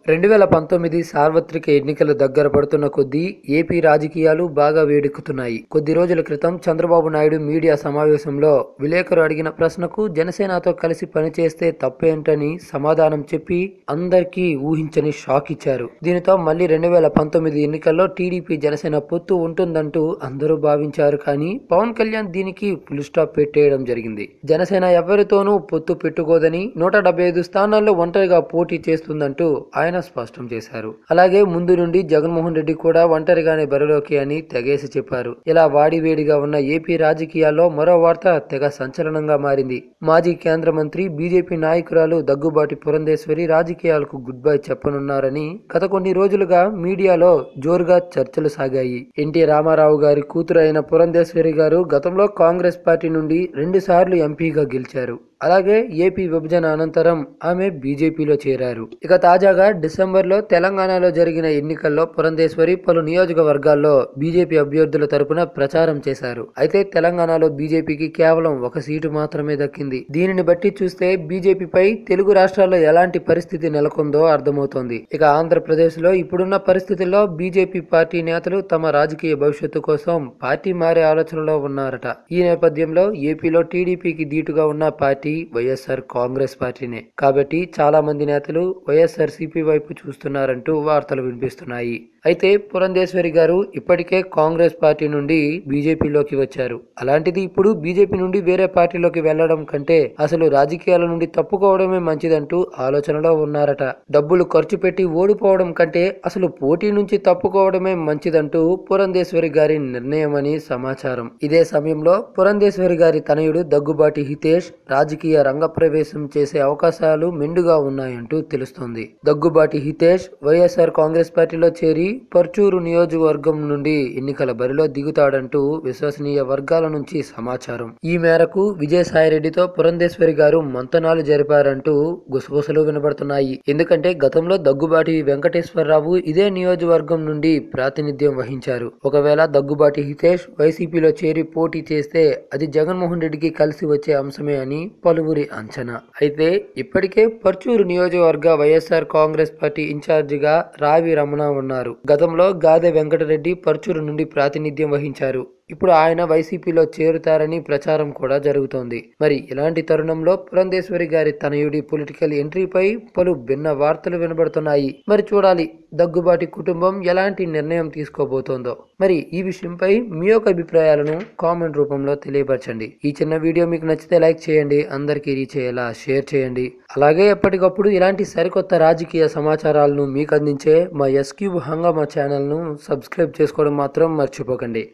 2019 సార్వత్రిక ఎన్నికలు దగ్గర పడుతున్న కొద్దీ ఏపీ రాజకీయాలు బాగా వేడెక్కుతున్నాయి. కొద్ది రోజుల క్రితం చంద్రబాబు నాయుడు మీడియా సమావేశంలో విలేకరు అడిగిన ప్రశ్నకు జనసేనతో కలిసి పనిచేస్తే తప్పేంటని సమాధానం చెప్పి అందరికీ ఊహించని షాక్ ఇచ్చారు. దీనితో మళ్లీ 2019 ఎన్నికల్లో టీడీపీ జనసేన పొత్తు ఉంటుందంటూ అందరూ భావించారు. కానీ పవన్ కళ్యాణ్ దీనికి ఫుల్ స్టాప్ పెట్టేయడం జరిగింది. జనసేన ఎవరితోనూ పొత్తు పెట్టుకోదని 175 స్థానాల్లో ఒంటరిగా పోటీ చేస్తుందంటూ ఆయన స్పష్టం చేశారు. అలాగే ముందు నుండి జగన్మోహన్ రెడ్డి కూడా ఒంటరిగానే బరిలోకి అని తెగేసి చెప్పారు. ఇలా వాడివేడిగా ఉన్న ఏపీ రాజకీయాల్లో మరో వార్త తెగ సంచలనంగా మారింది. మాజీ కేంద్ర మంత్రి బీజేపీ నాయకురాలు దగ్గుబాటి పురంధేశ్వరి రాజకీయాలకు గుడ్ బై చెప్పనున్నారని గత కొన్ని రోజులుగా మీడియాలో జోరుగా చర్చలు సాగాయి. ఎన్టీ రామారావు గారి కూతురు అయిన పురంధేశ్వరి గారు గతంలో కాంగ్రెస్ పార్టీ నుండి 2 సార్లు ఎంపీగా గెలిచారు. అలాగే ఏపీ విభజన అనంతరం ఆమె బీజేపీలో చేరారు. ఇక తాజాగా డిసెంబర్లో తెలంగాణలో జరిగిన ఎన్నికల్లో పురంధేశ్వరి పలు నియోజకవర్గాల్లో బీజేపీ అభ్యర్థుల తరపున ప్రచారం చేశారు. అయితే తెలంగాణలో బీజేపీకి కేవలం 1 సీటు మాత్రమే దక్కింది. దీనిని బట్టి చూస్తే బీజేపీపై తెలుగు రాష్ట్రాల్లో ఎలాంటి పరిస్థితి నెలకొందో అర్థమవుతోంది. ఇక ఆంధ్రప్రదేశ్ లో ఇప్పుడున్న పరిస్థితుల్లో బీజేపీ పార్టీ నేతలు తమ రాజకీయ భవిష్యత్తు కోసం పార్టీ మారే ఆలోచనలో ఉన్నారట. ఈ నేపథ్యంలో ఏపీలో టీడీపీకి ధీటుగా ఉన్న పార్టీ వైఎస్ఆర్ కాంగ్రెస్ పార్టీనే. కాబట్టి చాలా మంది నేతలు వైఎస్ఆర్సీపీ వైపు చూస్తున్నారంటూ వార్తలు వినిపిస్తున్నాయి. అయితే పురంధేశ్వరి గారు ఇప్పటికే కాంగ్రెస్ పార్టీ నుండి బీజేపీలోకి వచ్చారు. అలాంటిది ఇప్పుడు బీజేపీ నుండి వేరే పార్టీలోకి వెళ్లడం కంటే అసలు రాజకీయాల నుండి తప్పుకోవడమే మంచిదంటూ ఆలోచనలో ఉన్నారట. డబ్బులు ఖర్చు పెట్టి ఓడిపోవడం కంటే అసలు పోటీ నుంచి తప్పుకోవడమే మంచిదంటూ పురంధేశ్వరి గారి నిర్ణయం అని సమాచారం. ఇదే సమయంలో పురంధేశ్వరి గారి తనయుడు దగ్గుబాటి హితేష్ రాజకీయ రంగ ప్రవేశం చేసే అవకాశాలు మెండుగా ఉన్నాయంటూ తెలుస్తోంది. దగ్గుబాటి హితేష్ వైఎస్ఆర్ కాంగ్రెస్ పార్టీలో చేరి పర్చూరు నియోజకవర్గం నుండి ఎన్నికల బరిలో దిగుతాడంటూ విశ్వసనీయ వర్గాల నుంచి సమాచారం. ఈ మేరకు విజయసాయిరెడ్డితో పురంధేశ్వరి గారు మంతనాలు జరిపారంటూ గుసగుసలు వినబడుతున్నాయి. ఎందుకంటే గతంలో దగ్గుబాటి వెంకటేశ్వరరావు ఇదే నియోజకవర్గం నుండి ప్రాతినిధ్యం వహించారు. ఒకవేళ దగ్గుబాటి హితేష్ వైసీపీలో చేరి పోటీ చేస్తే అది జగన్మోహన్ రెడ్డికి కలిసి వచ్చే అంశమే అని పలువురి అంచనా. అయితే ఇప్పటికే పర్చూరు నియోజకవర్గ వైఎస్ఆర్ కాంగ్రెస్ పార్టీ ఇన్ఛార్జిగా రావి రమణ ఉన్నారు. గతంలో గాదె వెంకటరెడ్డి పర్చూరు నుండి ప్రాతినిధ్యం వహించారు. ఇప్పుడు ఆయన వైసీపీలో చేరుతారని ప్రచారం కూడా జరుగుతోంది. మరి ఇలాంటి తరుణంలో పురంధేశ్వరి గారి తనయుడి పొలిటికల్ ఎంట్రీపై పలు భిన్న వార్తలు వినబడుతున్నాయి. మరి చూడాలి దగ్గుబాటి కుటుంబం ఎలాంటి నిర్ణయం తీసుకోబోతోందో. మరి ఈ విషయంపై మీ యొక్క అభిప్రాయాలను కామెంట్ రూపంలో తెలియపరచండి. ఈ చిన్న వీడియో మీకు నచ్చితే లైక్ చేయండి, అందరికీ రీచ్ అయ్యేలా షేర్ చేయండి. అలాగే ఎప్పటికప్పుడు ఇలాంటి సరికొత్త రాజకీయ సమాచారాలను మీకు అందించే మా ఎస్క్యూబ్ హంగామా ఛానల్ను సబ్స్క్రైబ్ చేసుకోవడం మాత్రం మర్చిపోకండి.